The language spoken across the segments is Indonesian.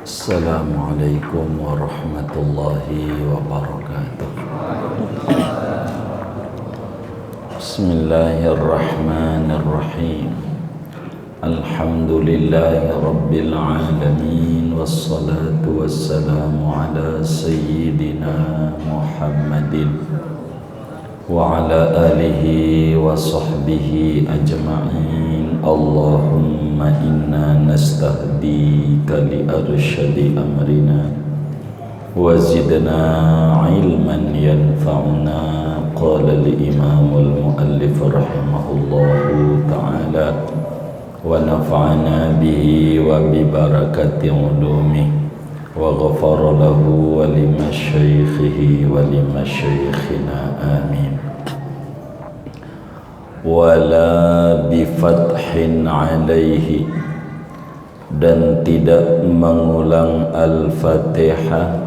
Assalamualaikum warahmatullahi wabarakatuh. Bismillahirrahmanirrahim. Alhamdulillahi rabbil alamin. Wassalatu wassalamu ala sayyidina Muhammadin wa ala alihi wa sahbihi ajma'in. Allahumma inna nastahdika li arsyadi amrina wa zidna ilman yanfa'una. Qala al-imamul muallif rahimahullahu ta'ala wa nafa'ana bihi wa bi barakati ulumi wa ghafara lahu wa limasyaikhihi wa limasyaikhina amin. Wala bifathin alaihi, dan tidak mengulang Al-Fatihah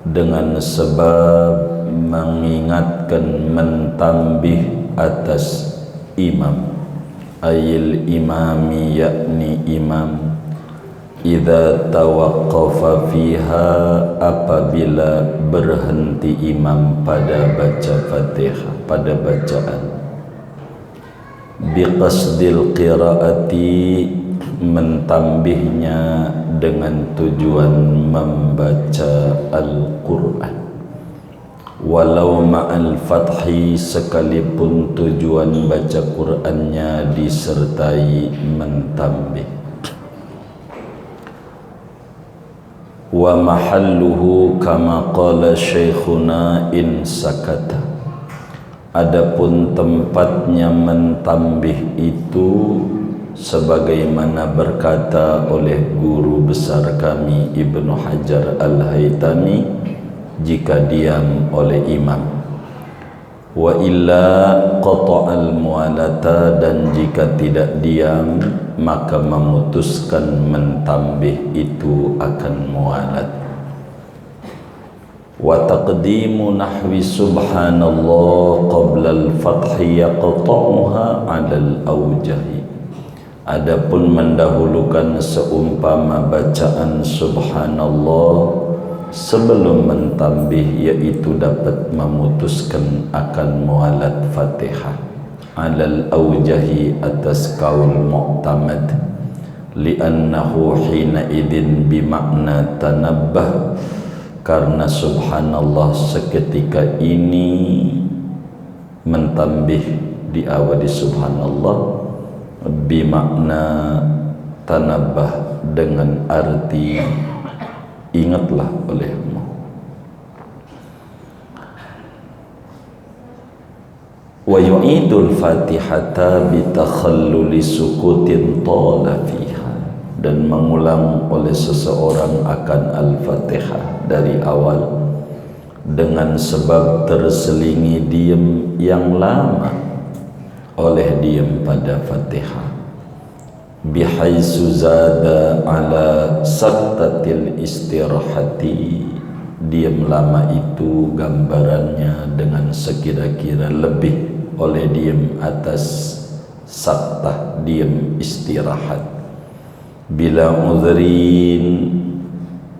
dengan sebab mengingatkan, mentambih atas imam, ayil imami, yakni imam, idza tawaqqafa fiha, apabila berhenti imam pada baca Fatihah, pada bacaan. Biqasdil qiraati, mentambihnya dengan tujuan membaca Al-Quran. Walau ma'al fathi, sekalipun tujuan baca Qur'annya disertai mentambih. Wa mahalluhu kama qala syekhuna in sakata, adapun tempatnya mentambih itu sebagaimana berkata oleh guru besar kami Ibnu Hajar Al-Haytami, jika diam oleh imam. Wa illa qata'al mualata, dan jika tidak diam maka memutuskan mentambih itu akan mualat. Wa taqdimu nahwi subhanallah qabla al-fathi yaqta'uha 'ala al-awjahi, adapun mendahulukan seumpama bacaan subhanallah sebelum mentambih, yaitu dapat memutuskan akan mualat Fatihah. 'Ala al-awjahi, atas kaul mu'tamad, li'annahu hina idin bimakna tanabbah, karena subhanallah seketika ini mentambih diawali subhanallah bimakna tanabbah, dengan arti ingatlah olehmu. Wa yu'idul fatihata bitakhalluli sukutin tala fiha, dan mengulang oleh seseorang akan Al-Fatihah dari awal dengan sebab terselingi diam yang lama oleh diam pada Fatihah. Bihaisu zada ala saktatil istirahati, diam lama itu gambarannya dengan sekira-kira lebih oleh diam atas saktah, diam istirahat. Bila udhrin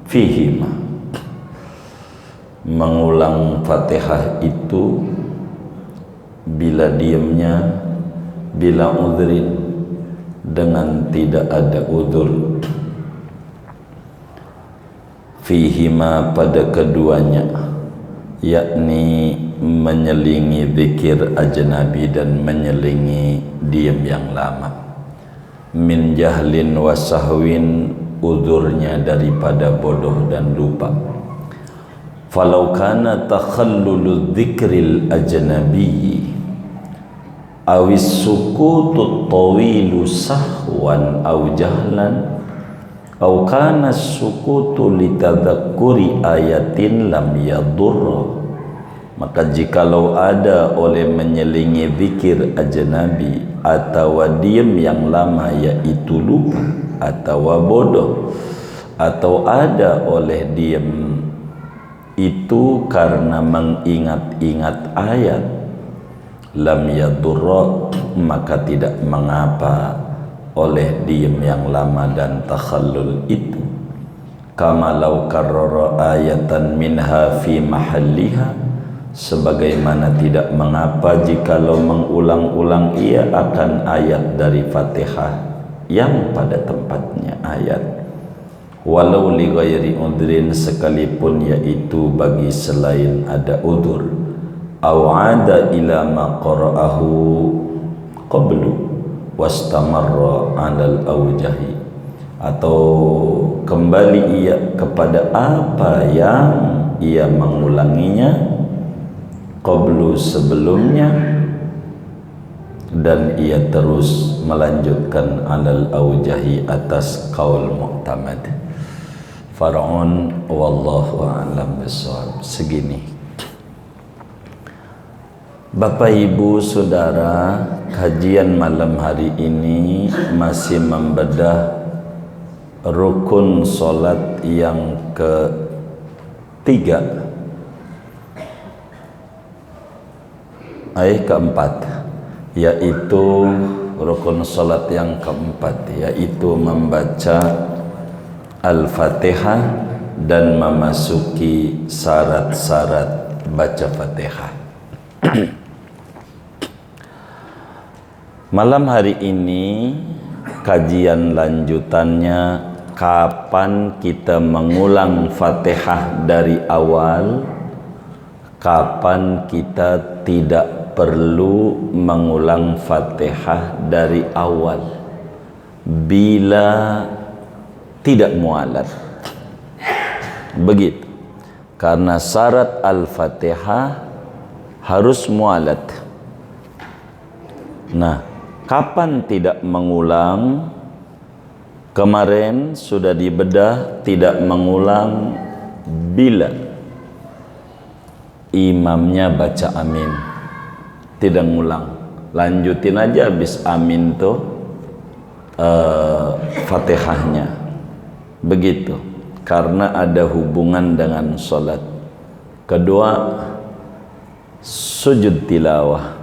fihima, mengulang Fatihah itu bila diamnya bila udhrin, dengan tidak ada udhur. Fihima, pada keduanya, yakni menyelingi zikir ajnabi dan menyelingi diam yang lama. Min jahlin wa sahwin, udhurnya daripada bodoh dan lupa. Falau kana takhallulu dzikril ajnabi awis sukutut tawilu sahwan aw jahlan aw kana sukutu litadzakkuri ayatin lam yadur, maka jikalau ada oleh menyelingi zikir ajnabi atau diam yang lama, yaitu lupa atau bodoh, atau ada oleh diam itu karena mengingat-ingat ayat, lam yadurra, maka tidak mengapa oleh diem yang lama dan takhallul itu. kama law karrara ayatan minha fi mahalliha, sebagaimana tidak mengapa jikalau mengulang-ulang ia akan ayat dari Fatihah yang pada tempatnya ayat, walau li ghairi udhrin, sekalipun yaitu bagi selain ada udur, aw ada ila ma qara'ahu qablu wastamarra 'alal awjahi, atau kembali ia kepada apa yang ia mengulanginya qablu sebelumnya, dan ia terus melanjutkan 'alal awjahi atas qaul mu'tamad. Far'un wallahu a'lam bishawab. Segini, Bapak Ibu Saudara, kajian malam hari ini masih membedah rukun solat yang keempat, yaitu rukun solat yang keempat, yaitu membaca Al-Fatihah dan memasuki syarat-syarat baca Fatihah. Malam hari ini kajian lanjutannya, kapan kita mengulang Fatihah dari awal, kapan kita tidak perlu mengulang Fatihah dari awal bila tidak mualat. Begitu. Karena syarat Al-Fatihah harus mualat. Nah, kapan tidak mengulang? Kemarin sudah dibedah tidak mengulang bila imamnya baca amin, tidak ngulang, lanjutin aja habis amin tuh Fatihahnya. Begitu, karena ada hubungan dengan sholat. Kedua, sujud tilawah,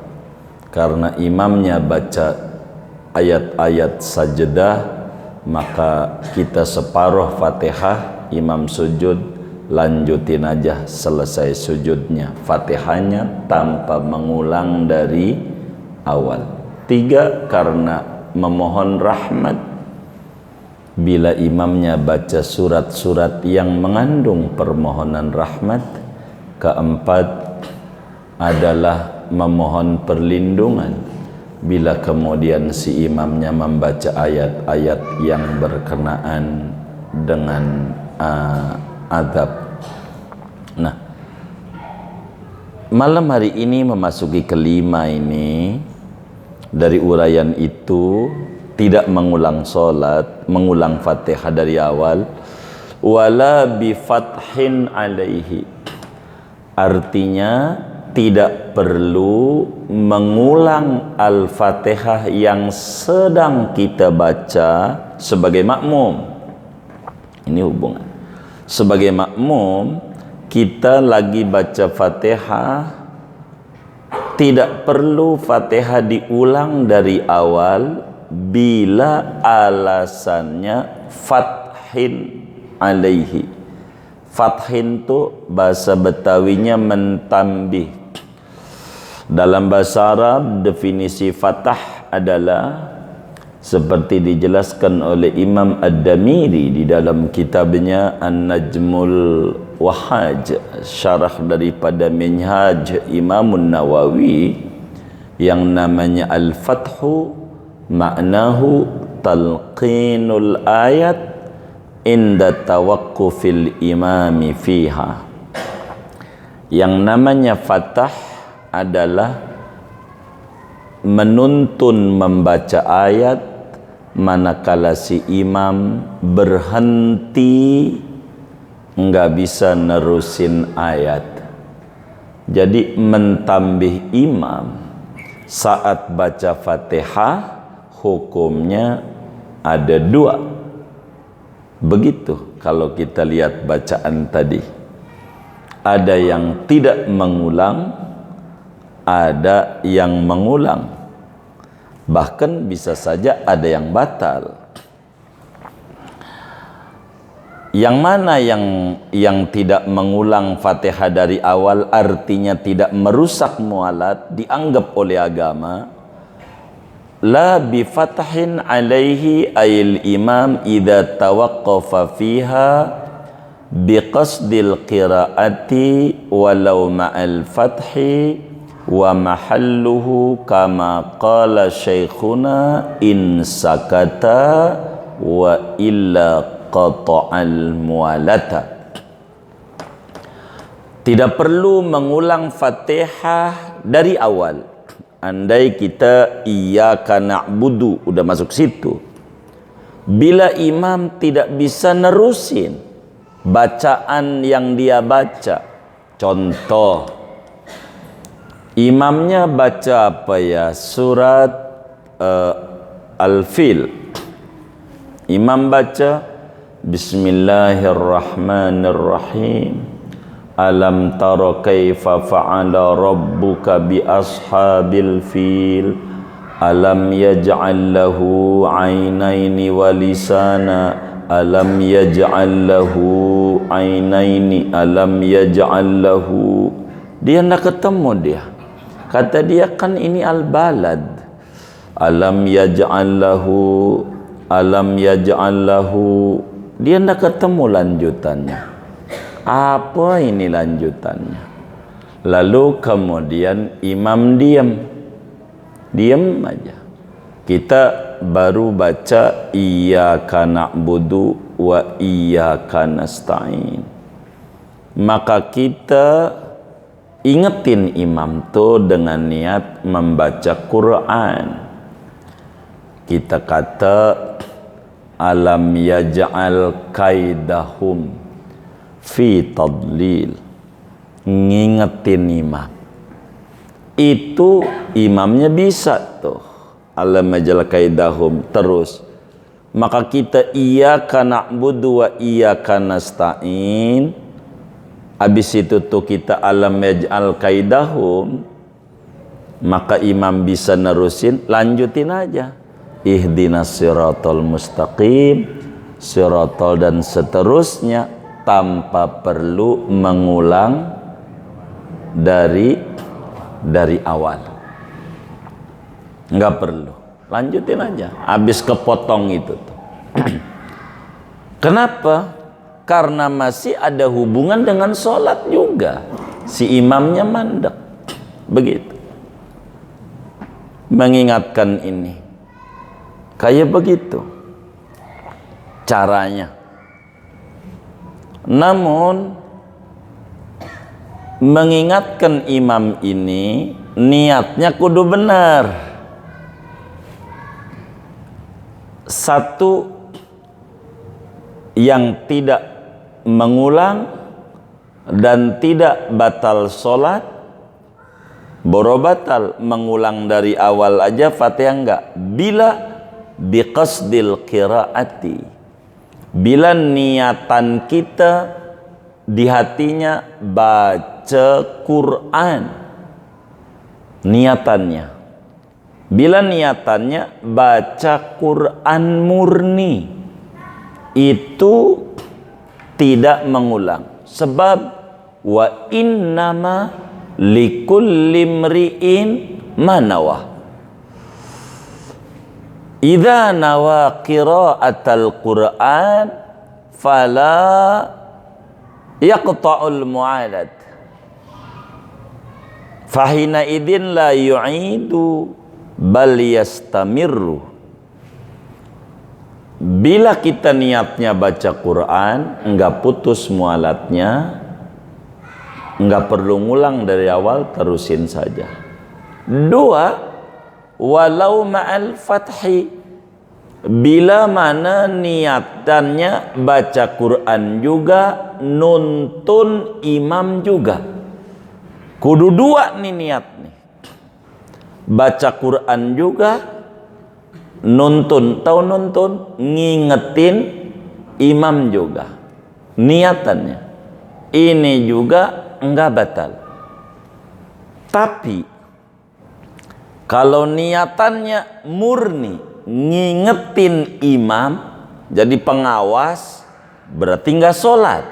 karena imamnya baca ayat-ayat sajdah, maka kita separuh Fatihah, imam sujud, lanjutin aja selesai sujudnya Fatihahnya tanpa mengulang dari awal. Tiga, karena memohon rahmat, bila imamnya baca surat-surat yang mengandung permohonan rahmat. Keempat adalah memohon perlindungan, bila kemudian si imamnya membaca ayat-ayat yang berkenaan dengan azab. Nah, malam hari ini memasuki kelima ini. Dari uraian itu, tidak mengulang solat, mengulang Fatihah dari awal, wala bi fathin alaihi, artinya tidak perlu mengulang Al-Fatihah yang sedang kita baca sebagai makmum. Ini hubungan. Sebagai makmum, kita lagi baca Fatihah, tidak perlu Fatihah diulang dari awal bila alasannya fathin alaihi. Fathin itu bahasa Betawinya mentambih. Dalam bahasa Arab, definisi fatah adalah seperti dijelaskan oleh Imam Ad-Damiri di dalam kitabnya An-Najmul Wahaj, syarah daripada Minhaj Imamun Nawawi, yang namanya Al-Fathu maknahu talqinul ayat inda tawaqqufil imami fiha. Yang namanya fatah adalah menuntun membaca ayat manakala si imam berhenti, nggak bisa nerusin ayat. Jadi mentambih imam saat baca Fatihah hukumnya ada dua. Begitu kalau kita lihat bacaan tadi, ada yang tidak mengulang, ada yang mengulang, bahkan bisa saja ada yang batal. Yang mana yang tidak mengulang Fatihah dari awal artinya tidak merusak mualat, dianggap oleh agama la bi fathin alaihi ayil imam idza tawaqqafa fiha bi qasdil qiraati walau ma'al fathi wa mahalluhu kama qala syekhuna in sakata wa illa qata'al mualata. Tidak perlu mengulang Fatihah dari awal. Andai kita iyyaka na'budu udah masuk situ, bila imam tidak bisa nerusin bacaan yang dia baca, contoh imamnya baca apa ya, surat Al-Fil, imam baca Bismillahirrahmanirrahim. Alam tara kaifa fa'ala rabbuka bi ashabil fil. Alam yaj'al lahu 'ainaini wa lisana. Alam yaj'al lahu 'ainaini. Alam yaj'al lahu. Dia hendak ketemu dia. Kata dia kan ini al-balad. Alam yaj'al lahu. Alam yaj'al lahu. Dia hendak ketemu lanjutannya. Apa ini lanjutannya? Lalu kemudian imam diam aja. Kita baru baca iyyaka na'budu wa iyyaka nasta'in. Maka kita ingetin imam tuh dengan niat membaca Quran. Kita kata alam yaj'al kaidahum fi tadlil, ngingetin imam. Itu imamnya bisa tuh alam yaj'al kaidahum terus. Maka kita iyyaka na'budu wa iyyaka nasta'in, habis itu tuh kita alam yaj'al kaidahum, maka imam bisa nerusin, lanjutin aja ihdinas siratal mustaqim, siratal dan seterusnya, tanpa perlu mengulang dari awal. Enggak perlu, lanjutin aja habis kepotong itu tuh. Kenapa? Karena masih ada hubungan dengan sholat juga, si imamnya mandek begitu, mengingatkan ini. Kayak begitu caranya. Namun mengingatkan imam ini niatnya kudu benar. Satu, yang tidak mengulang dan tidak batal sholat. Boro batal mengulang dari awal aja Fatihah enggak, bila biqasdil qiraati, bila niatan kita di hatinya baca Quran, niatannya, bila niatannya baca Quran murni, itu tidak mengulang. Sebab wa innama likulli mri'in manawah. Idza nawa qira'atal Qur'an fala yaqta'ul mu'alad. Fahina idin la yu'idu bal yastamirru. Bila kita niatnya baca Quran, enggak putus mualatnya, enggak perlu ngulang dari awal, terusin saja. Dua, walau ma'al fathi, bila mana niatannya baca Quran juga, nuntun imam juga. Kudu dua nih niat nih. Baca Quran juga, nuntun, tahu nuntun, ngingetin imam juga. Niatannya. Ini juga enggak batal. Tapi kalau niatannya murni ngingetin imam, jadi pengawas, berarti nggak sholat.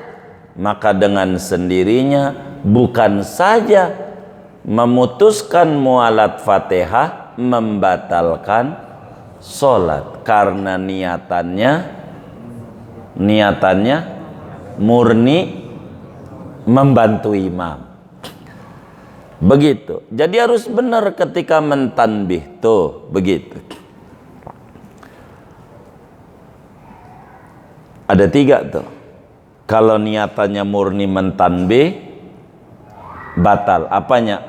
Maka dengan sendirinya bukan saja memutuskan mualat Fatihah, membatalkan sholat, karena niatannya murni membantu imam. Begitu. Jadi harus benar ketika mentanbih tuh, begitu. Ada 3 tuh. Kalau niatannya murni mentanbih, batal. Apanya?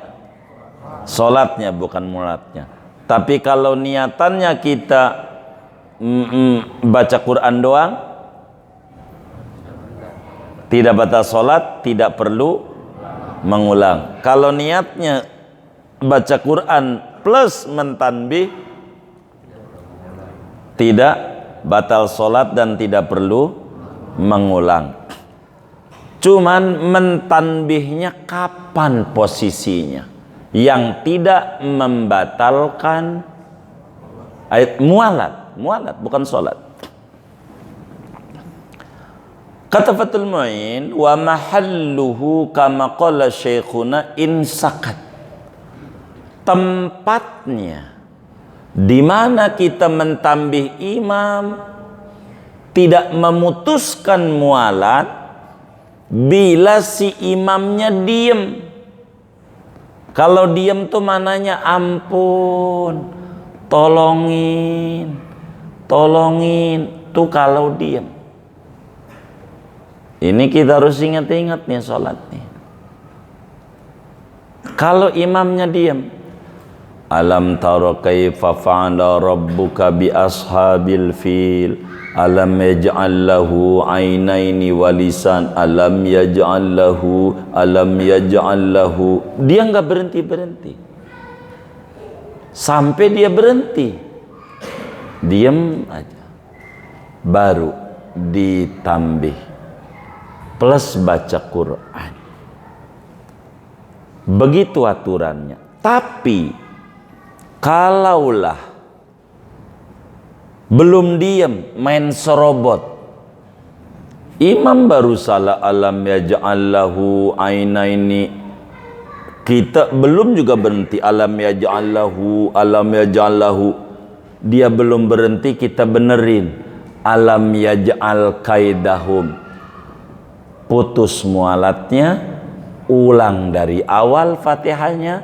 Sholatnya, bukan mulatnya. Tapi kalau niatannya kita baca Quran doang, tidak batal sholat, tidak perlu mengulang. Kalau niatnya baca Quran plus mentanbih, tidak batal sholat dan tidak perlu mengulang. Cuman mentanbihnya kapan posisinya yang tidak membatalkan mualat bukan sholat. Kata Fathul Mu'in, wa mahalluhu kama qala syekhuna in sakat. Tempatnya di mana kita mentambih imam tidak memutuskan mualat bila si imamnya diem. Kalau diem tuh mananya ampun, tolongin tuh kalau diem. Ini kita harus ingat-ingat nih sholat nih. Kalau imamnya diam, alam tara kaifa fa'ala rabbuka bi ashabil fil, alam yaj'al lahu ainaini wa lisan, alam yaj'al lahu. Dia nggak berhenti sampai dia berhenti, diam aja, baru ditambih plus baca Quran. Begitu aturannya. Tapi kalaulah belum diam, main serobot, imam baru salah alam yaj'allahu ainaini, kita belum juga berhenti alam yaj'allahu, dia belum berhenti, kita benerin alam yaj'al kaidahum, putus mualatnya, ulang dari awal Fatihahnya.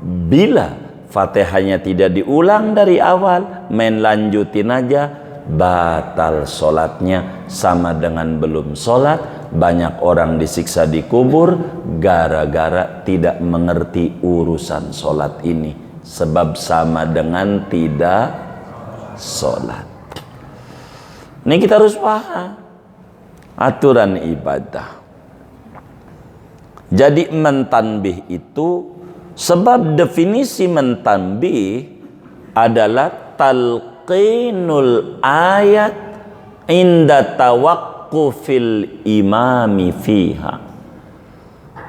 Bila Fatihahnya tidak diulang dari awal, main lanjutin aja, batal sholatnya, sama dengan belum sholat. Banyak orang disiksa di kubur gara-gara tidak mengerti urusan sholat ini, sebab sama dengan tidak sholat. Ini kita harus paham aturan ibadah. Jadi mentanbih itu, sebab definisi mentanbih adalah talqinul ayat inda tawaqqufil imami fiha,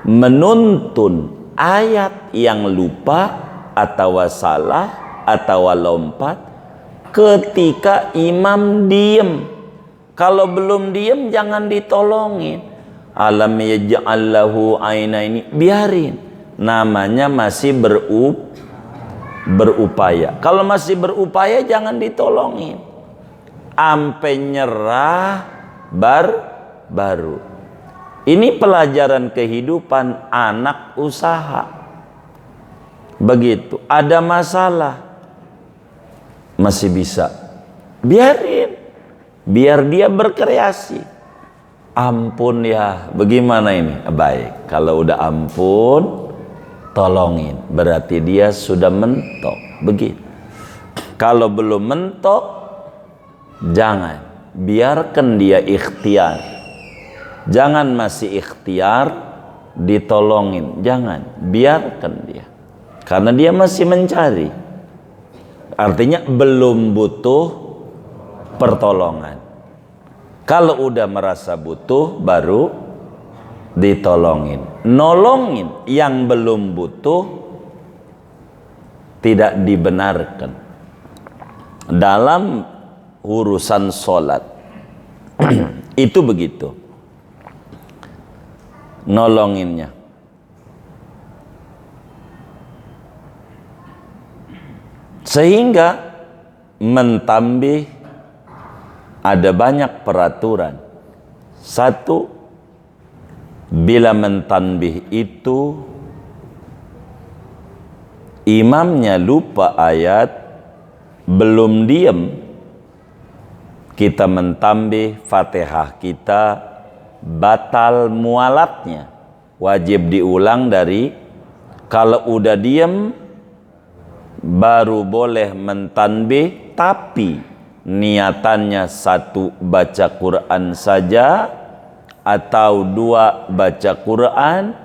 menuntun ayat yang lupa atau salah atau lompat ketika imam diem. Kalau belum diem jangan ditolongin. Alam yaj'allahu ainaini, biarin. Namanya masih berupaya. Kalau masih berupaya jangan ditolongin. Ampe nyerah baru. Ini pelajaran kehidupan anak usaha. Begitu. Ada masalah, masih bisa, biarin. Biar dia berkreasi. Ampun ya, bagaimana ini? Baik, kalau udah ampun, tolongin. Berarti dia sudah mentok. Begitu. Kalau belum mentok, jangan. Biarkan dia ikhtiar. Jangan masih ikhtiar, ditolongin. Jangan, biarkan dia. Karena dia masih mencari. Artinya belum butuh pertolongan. Kalau udah merasa butuh baru ditolongin. Nolongin yang belum butuh tidak dibenarkan dalam urusan sholat. Itu begitu. Nolonginnya. Sehingga mentambih ada banyak peraturan. Satu, bila mentanbih itu imamnya lupa ayat, belum diem, kita mentambih Fatihah kita batal mualatnya, wajib diulang dari, kalau udah diem baru boleh mentanbih, tapi niatannya satu baca Quran saja atau dua baca Quran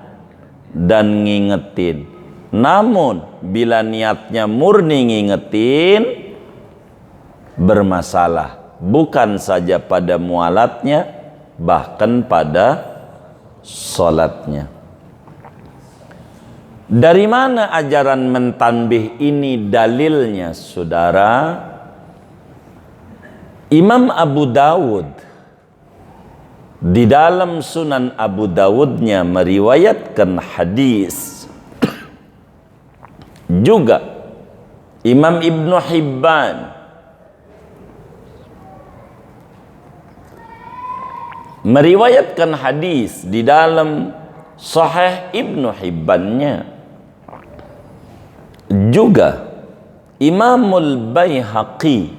dan ngingetin. Namun bila niatnya murni ngingetin, bermasalah, bukan saja pada mualatnya, bahkan pada sholatnya. Dari mana ajaran mentanbih ini dalilnya, saudara? Imam Abu Dawud di dalam Sunan Abu Dawudnya meriwayatkan hadis. Juga Imam Ibnu Hibban meriwayatkan hadis di dalam Sahih Ibnu Hibbannya. Juga Imamul Baihaqi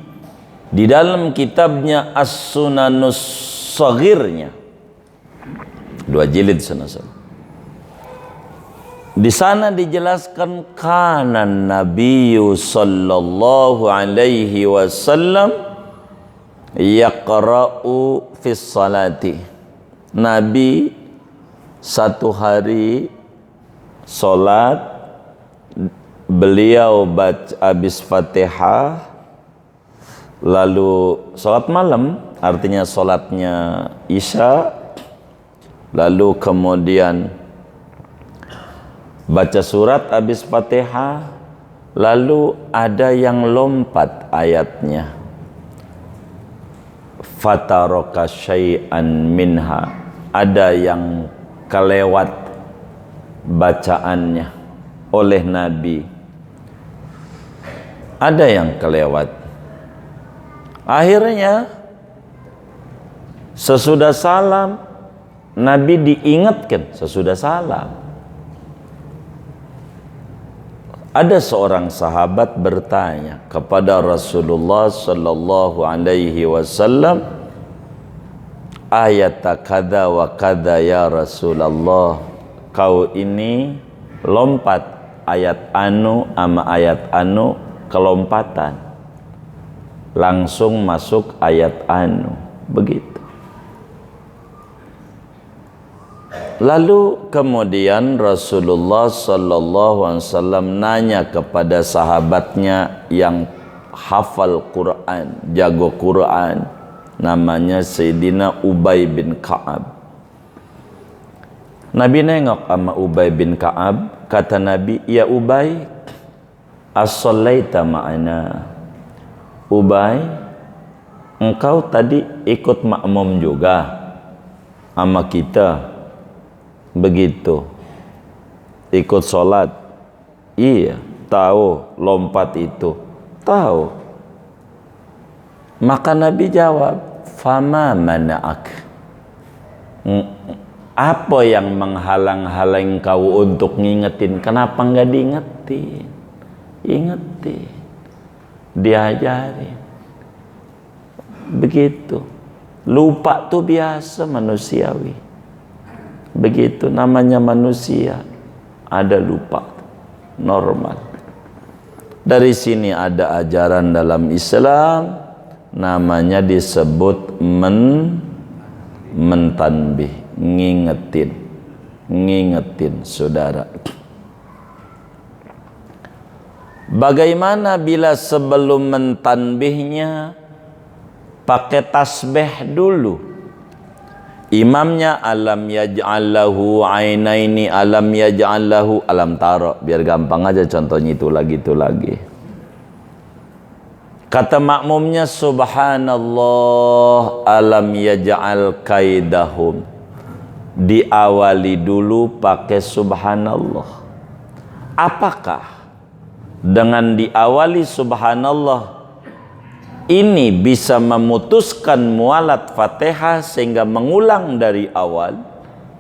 di dalam kitabnya As-Sunanus Shaghirnya, 2 jilid Sunan. Di sana dijelaskan kana Nabiyyu sallallahu alaihi wasallam yaqra'u fis salati. Nabi satu hari salat, beliau baca habis Fatihah, lalu salat malam, artinya salatnya Isya, lalu kemudian baca surat habis Fatihah, lalu ada yang lompat ayatnya, fataraka syai'an minha, ada yang kelewat bacaannya oleh Nabi, ada yang kelewat. Akhirnya sesudah salam Nabi diingatkan sesudah salam. Ada seorang sahabat bertanya kepada Rasulullah sallallahu alaihi wasallam, ayat kada wa kada ya Rasulullah, kau ini lompat ayat anu ama ayat anu, kelompatan, langsung masuk ayat anu, begitu. Lalu kemudian Rasulullah sallallahu alaihi wasallam nanya kepada sahabatnya yang hafal Quran, jago Quran, namanya Sayyidina Ubay bin Ka'ab. Nabi nengok sama Ubay bin Ka'ab, kata Nabi, ya Ubay, as-sallaita ma'ana. Ubay, engkau tadi ikut makmum juga sama kita, begitu, ikut sholat? Iya. Tahu lompat itu? Tahu. Maka Nabi jawab, fama mana'ak, apa yang menghalang-halang kau untuk ngingetin? Kenapa nggak diingetin? Ingetin, diajarin, begitu. Lupa tuh biasa, manusiawi, begitu, namanya manusia, ada lupa, normal. Dari sini ada ajaran dalam Islam, namanya disebut mentanbih, ngingetin saudara. Bagaimana bila sebelum mentanbihnya pakai tasbih dulu? Imamnya alam yaj'allahu ainaini, alam yaj'allahu, alam tara, biar gampang aja contohnya, itu lagi. Kata makmumnya, subhanallah alam yaj'al kaidahum. Diawali dulu pakai subhanallah. Apakah dengan diawali subhanallah ini bisa memutuskan mualat Fatihah sehingga mengulang dari awal,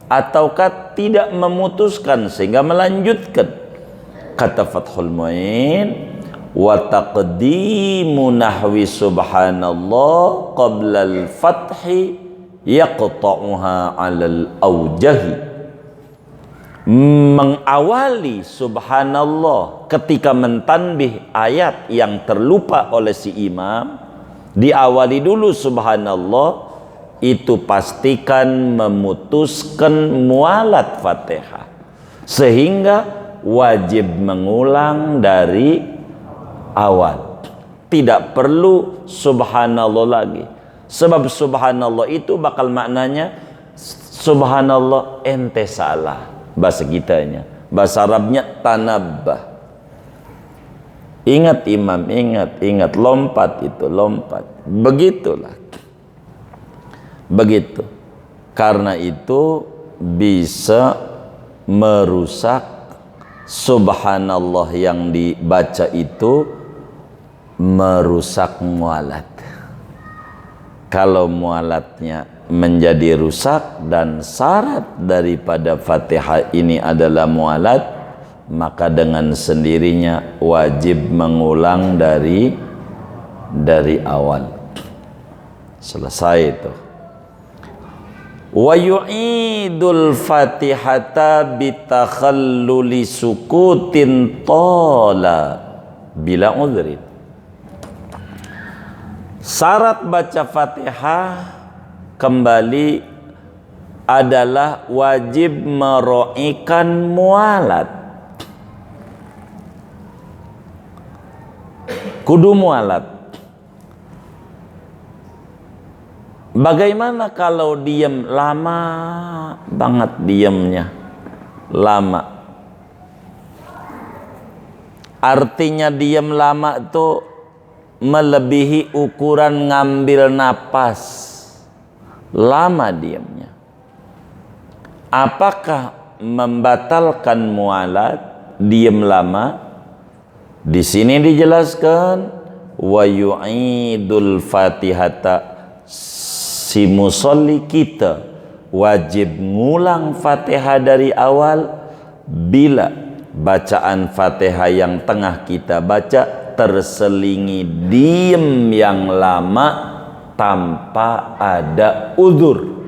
ataukah tidak memutuskan sehingga melanjutkan? Kata Fathul Mu'in, wa taqdimu nahwi subhanallah qabla al-fathi yaqta'uha 'alal awjahi. Mengawali subhanallah ketika mentanbih ayat yang terlupa oleh si imam, diawali dulu subhanallah, itu pastikan memutuskan mualat Fatihah sehingga wajib mengulang dari awal. Tidak perlu subhanallah lagi. Sebab subhanallah itu bakal maknanya subhanallah ente salah. Bahasa kitanya. Bahasa Arabnya tanabbah. Ingat imam, ingat. Lompat itu, lompat. Begitulah. Begitu. Karena itu bisa merusak subhanallah yang dibaca itu, merusak mualat. Kalau mualatnya menjadi rusak dan syarat daripada Fatihah ini adalah mualat, maka dengan sendirinya wajib mengulang dari awal. Selesai itu. Wa yu'idul Fatihata bitakhalluli sukutin tola bila udhrin. Syarat baca Fatihah kembali adalah wajib meroikan mualat. Kudu mualat. Bagaimana kalau diam lama banget, diamnya lama? Artinya diam lama itu melebihi ukuran ngambil napas. Lama diamnya. Apakah membatalkan mualat diam lama? Di sini dijelaskan wa yu'idul Fatihata, si musolli kita wajib ngulang Fatihah dari awal bila bacaan Fatihah yang tengah kita baca terselingi diem yang lama tanpa ada uzur.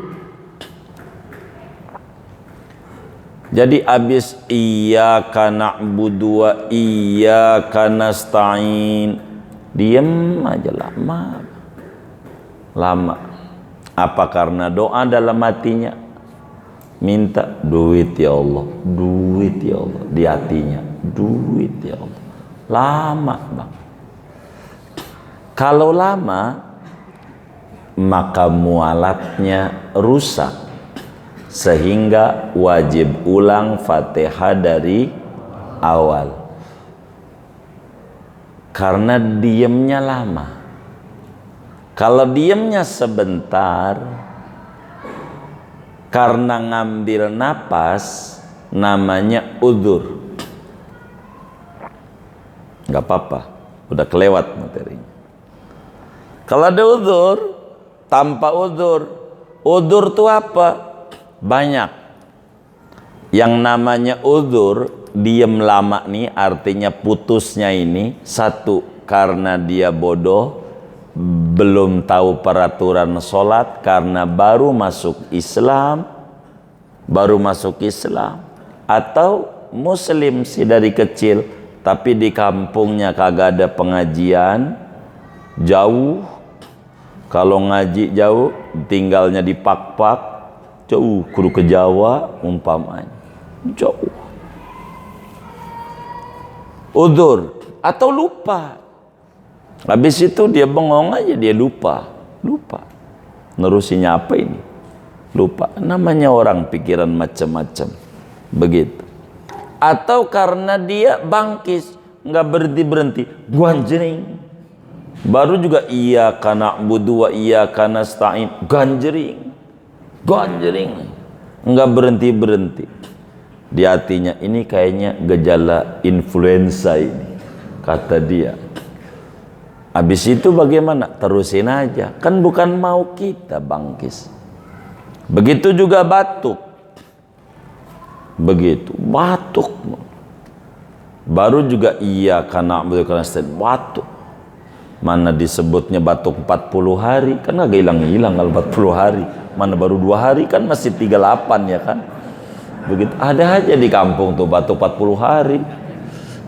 Jadi habis iyyaka na'budu wa iyyaka nasta'in, diem aja lama. Apa karena doa dalam hatinya? Minta duit ya Allah, duit ya Allah. Di hatinya, duit ya Allah. Lama bang. Kalau lama, maka mualatnya rusak, sehingga wajib ulang Fatihah dari awal. Karena diamnya lama. Kalau diamnya sebentar, karena ngambil napas, namanya udzur. Nggak apa-apa, udah kelewat materinya. Kalau ada udzur, tanpa udzur, udzur itu apa? Banyak. Yang namanya udzur, diam lama nih, artinya putusnya ini, satu, karena dia bodoh, belum tahu peraturan sholat, karena baru masuk Islam, atau muslim sih dari kecil, tapi di kampungnya kagak ada pengajian, jauh. Kalau ngaji jauh, tinggalnya di Pak-Pak, jauh, kudu ke Jawa umpamanya, jauh. Udzur atau lupa. Habis itu dia bengong aja, dia lupa. Nerusinya apa ini? Lupa. Namanya orang pikiran macam-macam. Begitu. Atau karena dia bangkis, nggak berhenti, guanjring. Baru juga iyyaka na'budu wa iyyaka nasta'in, ganjering. Enggak berhenti. Di hatinya, ini kayaknya gejala influenza ini, kata dia. Habis itu bagaimana? Terusin aja. Kan bukan mau kita bangkis. Begitu juga batuk. Batuk. Baru juga iyyaka na'budu wa iyyaka nasta'in, batuk. Mana disebutnya batuk 40 hari, kan gak hilang-hilang kalau 40 hari. Mana baru 2 hari, kan masih 38 ya kan. Begitu, ada aja di kampung tuh batuk 40 hari.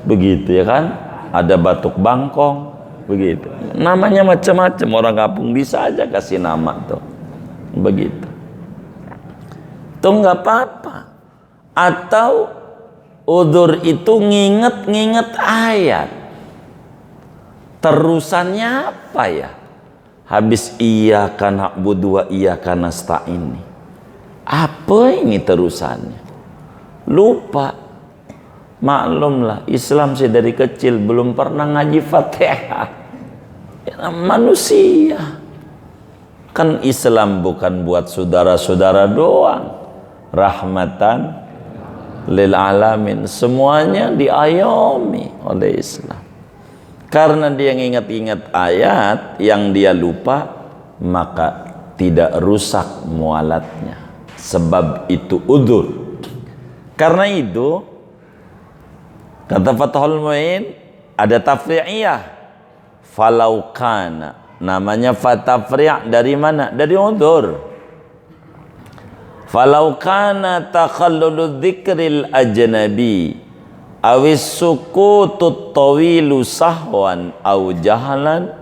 Begitu ya kan. Ada batuk bangkong, begitu. Namanya macam-macam, orang kampung bisa aja kasih nama tuh. Begitu. Tuh nggak apa-apa. Atau udzur itu nginget ayat. Terusannya apa ya? Habis iyyaka na'budu wa iyyaka nasta'in. Apa ini terusannya? Lupa. Maklumlah, Islam sih dari kecil belum pernah ngaji Fatihah. Ya, manusia. Kan Islam bukan buat saudara-saudara doang. Rahmatan lil alamin. Semuanya diayomi oleh Islam. Karena dia ingat-ingat ayat yang dia lupa, maka tidak rusak mualatnya. Sebab itu udzur. Karena itu kata Fathul Mu'in ada tafri'iyah. Falau kana, namanya fatafri' dari mana? Dari udzur. Falau kana takhallulu dzikril ajnabi awis sukutut tawilu sahwan au jahalan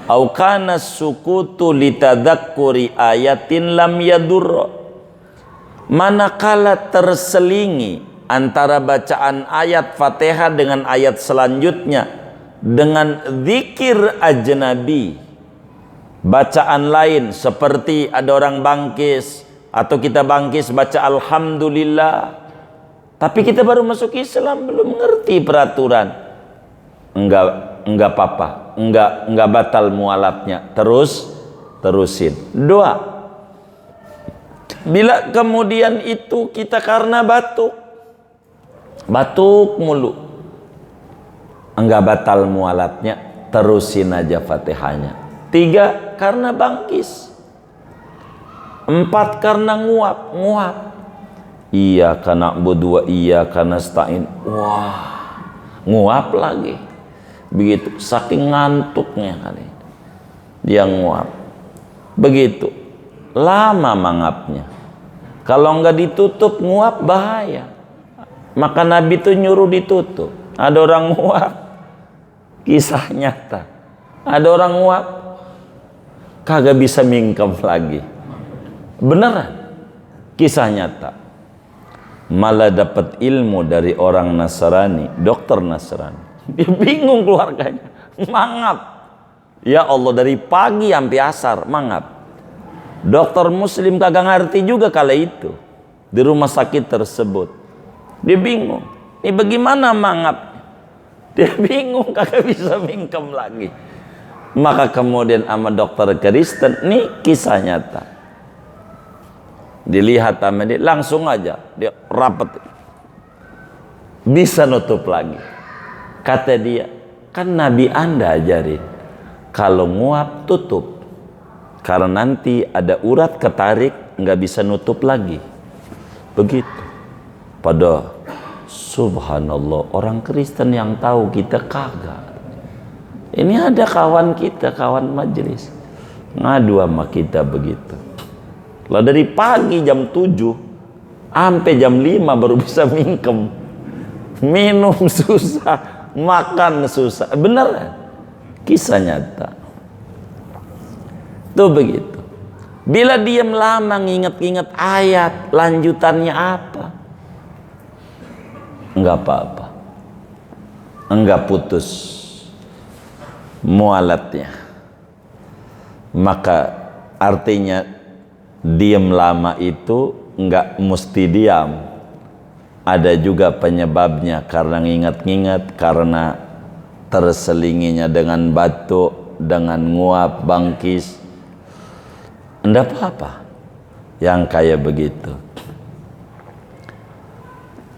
au kana sukutu litadzakkuri ayatin lam yadur. Manakala terselingi antara bacaan ayat Fatihah dengan ayat selanjutnya dengan zikir ajnabi, bacaan lain seperti ada orang bangkis atau kita bangkis baca alhamdulillah, tapi kita baru masuk Islam, belum mengerti peraturan, enggak apa-apa, enggak batal mualatnya, terusin doa. Bila kemudian itu kita karena batuk mulu, enggak batal mualatnya, terusin aja Fatihahnya. 3 karena bangkis. 4 karena nguap. Iyyaka na'budu wa iyyaka nasta'in. Wah, nguap lagi. Begitu, saking ngantuknya kali. Dia nguap. Begitu, lama mangapnya. Kalau enggak ditutup nguap bahaya. Maka Nabi itu nyuruh ditutup. Ada orang nguap, kisah nyata. Ada orang nguap, kagak bisa mingkem lagi. Beneran, kisah nyata. Malah dapat ilmu dari orang Nasrani, dokter Nasrani. Dia bingung keluarganya, mangap. Ya Allah, dari pagi sampai asar mangap. Dokter Muslim kagak ngerti juga kala itu di rumah sakit tersebut. Dia bingung, ini bagaimana mangap? Dia bingung, kagak bisa mingkem lagi. Maka kemudian sama dokter Kristen, ini kisah nyata. Dilihat sama dia, langsung aja dia rapat, bisa nutup lagi. Kata dia, kan Nabi Anda ajarin kalau nguap tutup, karena nanti ada urat ketarik, nggak bisa nutup lagi. Begitu. Pada subhanallah, orang Kristen yang tahu, kita kagak. Ini ada kawan kita, kawan majelis, ngadu sama kita begitu. Lah dari pagi jam 7 sampai jam 5 baru bisa mingkem. Minum susah, makan susah. Bener, kisah nyata. Tuh begitu. Bila diam lama nginget-nginget ayat, lanjutannya apa? Enggak apa-apa. Enggak putus mualatnya. Maka artinya diam lama itu enggak mesti diam. Ada juga penyebabnya, karena nginget-nginget, karena terselinginya dengan batuk, dengan nguap bangkis, enggak apa-apa yang kayak begitu.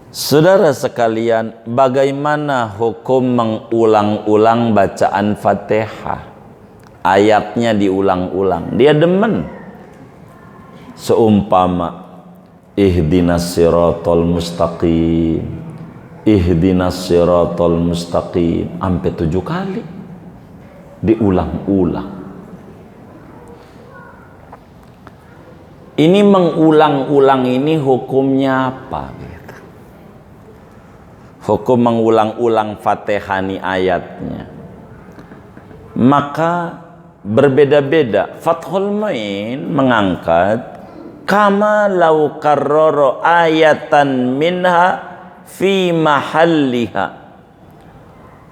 Saudara sekalian, bagaimana hukum mengulang-ulang bacaan Fatihah? Ayatnya diulang-ulang, dia demen. Seumpama ihdinas siratal mustaqim, ihdinas siratal mustaqim, sampai 7 kali diulang-ulang. Ini mengulang-ulang ini hukumnya apa? Gitu. Hukum mengulang-ulang Fatihah ini ayatnya. Maka berbeda-beda. Fathul Mu'in mengangkat kama law karrara ayatan minha fi mahalliha.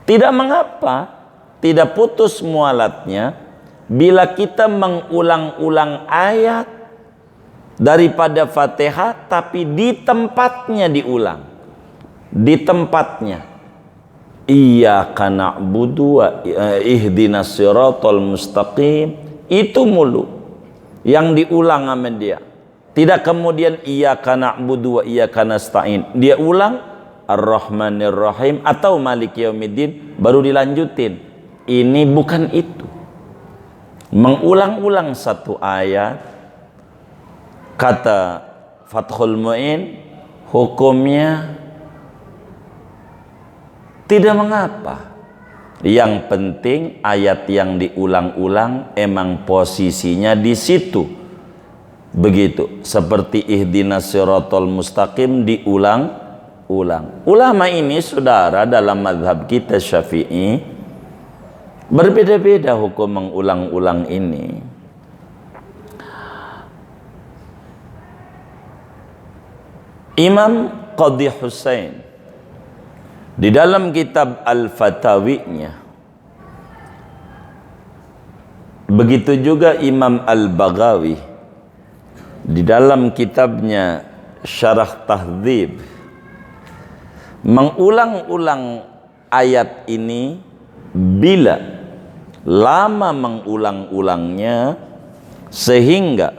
Tidak mengapa, tidak putus mualatnya bila kita mengulang-ulang ayat daripada Fatihah tapi di tempatnya diulang. Di tempatnya. Iyyaka na'budu wa ihdinas siratal mustaqim, itu mulu yang diulang sama dia. Tidak kemudian iyyaka na'budu wa iyyaka nasta'in, dia ulang ar-rahmanir rahim atau maliki yaumiddin baru dilanjutin. Ini bukan itu. Mengulang-ulang satu ayat, kata Fathul Mu'in, hukumnya tidak mengapa. Yang penting ayat yang diulang-ulang emang posisinya di situ. Begitu. Seperti ihdinas siratal mustaqim diulang-ulang. Ulama ini saudara dalam mazhab kita Syafi'i berbeda-beda hukum mengulang-ulang ini. Imam Qadhi Husain di dalam kitab Al-Fatawinya, begitu juga Imam Al-Baghawi di dalam kitabnya Syarah Tahdzib, mengulang-ulang ayat ini bila lama mengulang-ulangnya sehingga,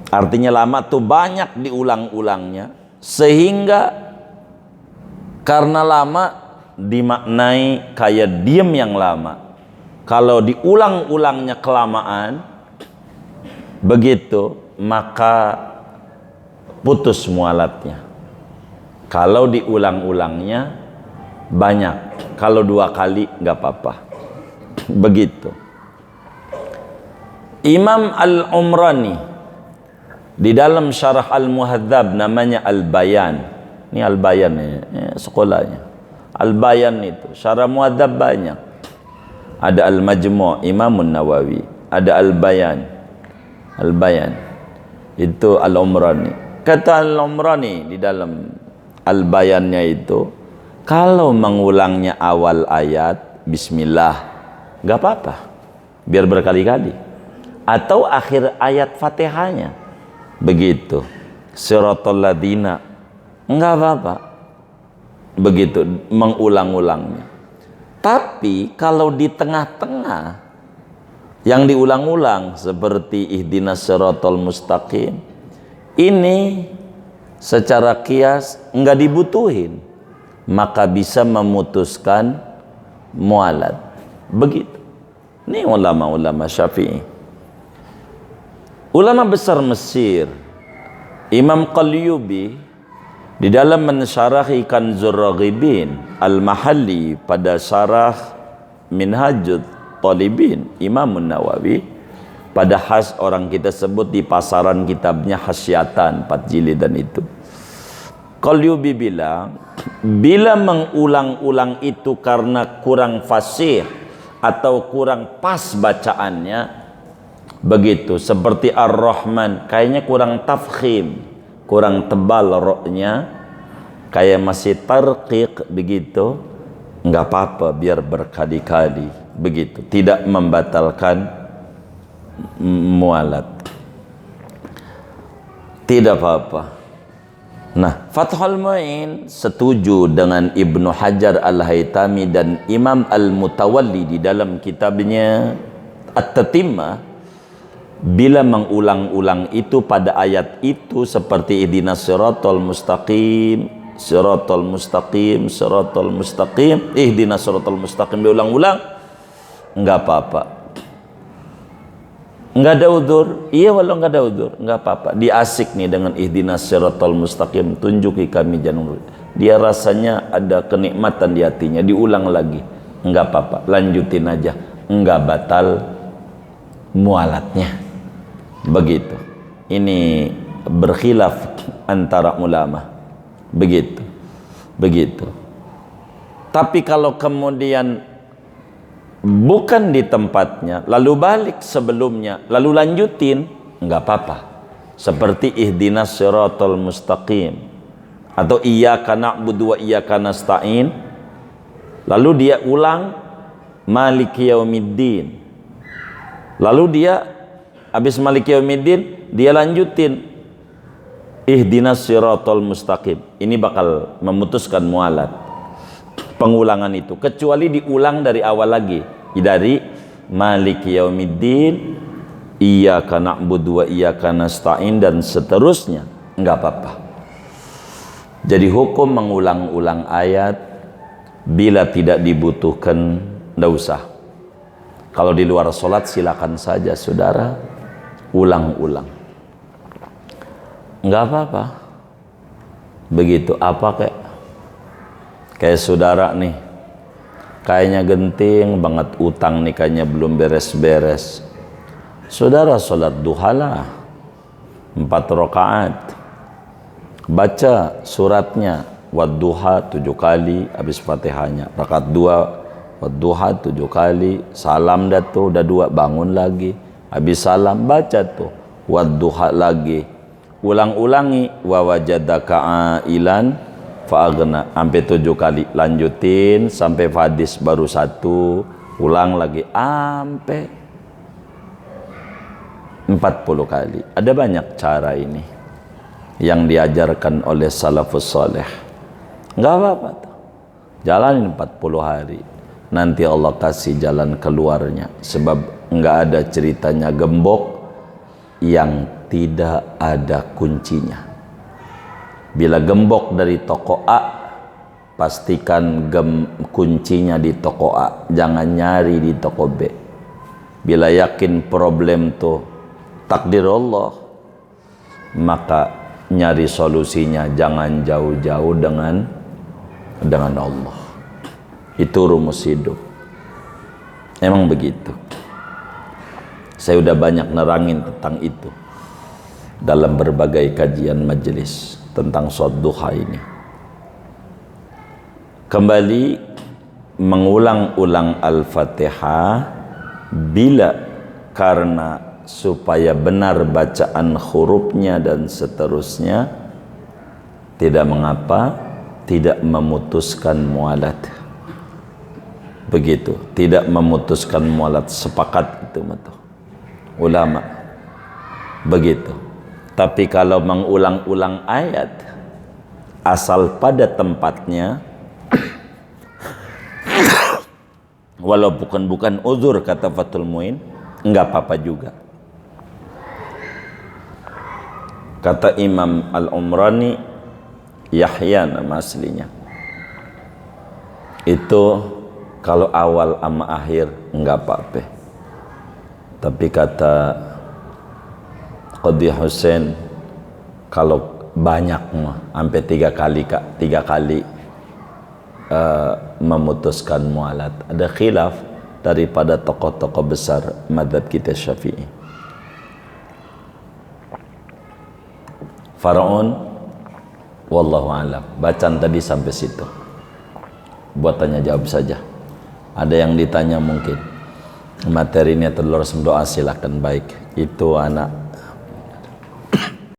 artinya lama tuh banyak diulang-ulangnya sehingga karena lama dimaknai kayak diam yang lama. Kalau diulang-ulangnya kelamaan begitu, maka putus mualatnya. Kalau diulang-ulangnya banyak, kalau 2 kali nggak apa-apa. Begitu. Imam Al-Umrani di dalam Syarah Al-Muhadzab namanya Al-Bayan. Ini Al-Bayan sekolahnya. Al-Bayan itu Syarah Muhadzab banyak. Ada Al-Majmu' Imamun Nawawi, ada Al-Bayan. Al-Bayan itu Al-Umrani. Kata Al-Umrani di dalam Al-Bayannya itu, kalau mengulangnya awal ayat Bismillah nggak apa-apa, biar berkali-kali, atau akhir ayat Fatihahnya begitu, Siratal Ladzina, nggak apa-apa, begitu mengulang-ulangnya. Tapi kalau di tengah-tengah yang diulang-ulang seperti ihdinas siratal mustaqim, ini secara kias nggak dibutuhin, maka bisa memutuskan mualat. Begitu. Ini ulama-ulama Syafi'i. Ulama besar Mesir, Imam Qalyubi di dalam mensyarahi Kanzur Raghibin Al-Mahalli pada syarah Minhajut Talibin Imam Nawawi, pada khas orang kita sebut di pasaran kitabnya Hasyiatan 4 jilidan itu, Qalyubi bilang, bila mengulang-ulang itu karena kurang fasih atau kurang pas bacaannya, begitu, seperti Ar-Rahman kayaknya kurang tafkhim, kurang tebal roknya, kayak masih tarqiq begitu, nggak apa-apa, biar berkali-kali begitu, tidak membatalkan mualat, tidak apa-apa. Nah, Fathul Mu'in setuju dengan Ibnu Hajar Al-Haytami dan Imam Al-Mutawalli di dalam kitabnya At-Tatimmah, bila mengulang-ulang itu pada ayat itu seperti ihdinas siratal mustaqim, siratal mustaqim, siratal mustaqim, ihdinas siratal mustaqim, diulang-ulang, enggak apa-apa. Enggak ada udzur. Iya, walau enggak ada udzur, enggak apa-apa. Dia asik nih dengan ihdinas siratal mustaqim, tunjuki kami jalan lurus. Dia rasanya ada kenikmatan di hatinya, diulang lagi. Enggak apa-apa, lanjutin aja. Enggak batal mualatnya. Begitu. Ini berkhilaf antara ulama. Begitu. Begitu. Tapi kalau kemudian bukan di tempatnya, lalu balik sebelumnya, lalu lanjutin, enggak apa-apa. Seperti ihdinas siratal mustaqim atau iyyaka na'budu wa iyyaka nasta'in, lalu dia ulang maliki yaumiddin, lalu dia habis maliki yaumiddin dia lanjutin ihdinas siratal mustaqim. Ini bakal memutuskan mualat pengulangan itu, kecuali diulang dari awal lagi, dari maliki yaumiddin, iyyaka na'budu wa iyyaka nasta'in dan seterusnya, enggak apa-apa. Jadi hukum mengulang-ulang ayat bila tidak dibutuhkan, enggak usah. Kalau di luar sholat silakan saja saudara ulang-ulang, enggak apa-apa. Begitu. Apa kayak saudara nih, kayaknya genting banget utang nih, kayaknya belum beres-beres. Saudara sholat duha lah 4 rakaat, baca suratnya wadduha 7 kali habis fatihahnya, rakaat 2 wadduha 7 kali, salam dah tuh, udah 2 bangun lagi, habis salam baca tuh wadduha lagi, ulang-ulangi wa wajadaka ailan fa'agna sampai 7 kali, lanjutin sampai fadis baru 1, ulang lagi sampai 40 kali. Ada banyak cara ini yang diajarkan oleh salafus saleh. Enggak apa-apa tuh, jalanin 40 hari, nanti Allah kasih jalan keluarnya. Sebab enggak ada ceritanya gembok yang tidak ada kuncinya. Bila gembok dari toko A, pastikan kuncinya di toko A, jangan nyari di toko B. Bila yakin problem tuh takdir Allah, maka nyari solusinya jangan jauh-jauh dengan Allah. Itu rumus hidup. Emang begitu. Saya udah banyak nerangin tentang itu dalam berbagai kajian majelis tentang sholat duha ini. Kembali mengulang-ulang Al-Fatihah bila karena supaya benar bacaan hurufnya dan seterusnya, tidak mengapa, tidak memutuskan mualat. Begitu, tidak memutuskan mualat, sepakat itu ulama. Begitu. Tapi kalau mengulang-ulang ayat asal pada tempatnya, walau bukan uzur, kata Fathul Mu'in, enggak apa-apa juga. Kata Imam Al-Umrani, Yahya nama aslinya, itu kalau awal sama akhir enggak apa-apa. Tapi kata Qadhi Hussein, kalau banyak sampai 3 kali, Kak, 3 kali memutuskan mualat. Ada khilaf daripada tokoh-tokoh besar mazhab kita Syafi'i. Faraun, wallahu alam. Bacaan tadi sampai situ. Buat tanya jawab saja. Ada yang ditanya mungkin. Materinya telur doa, silakan. Baik, itu anak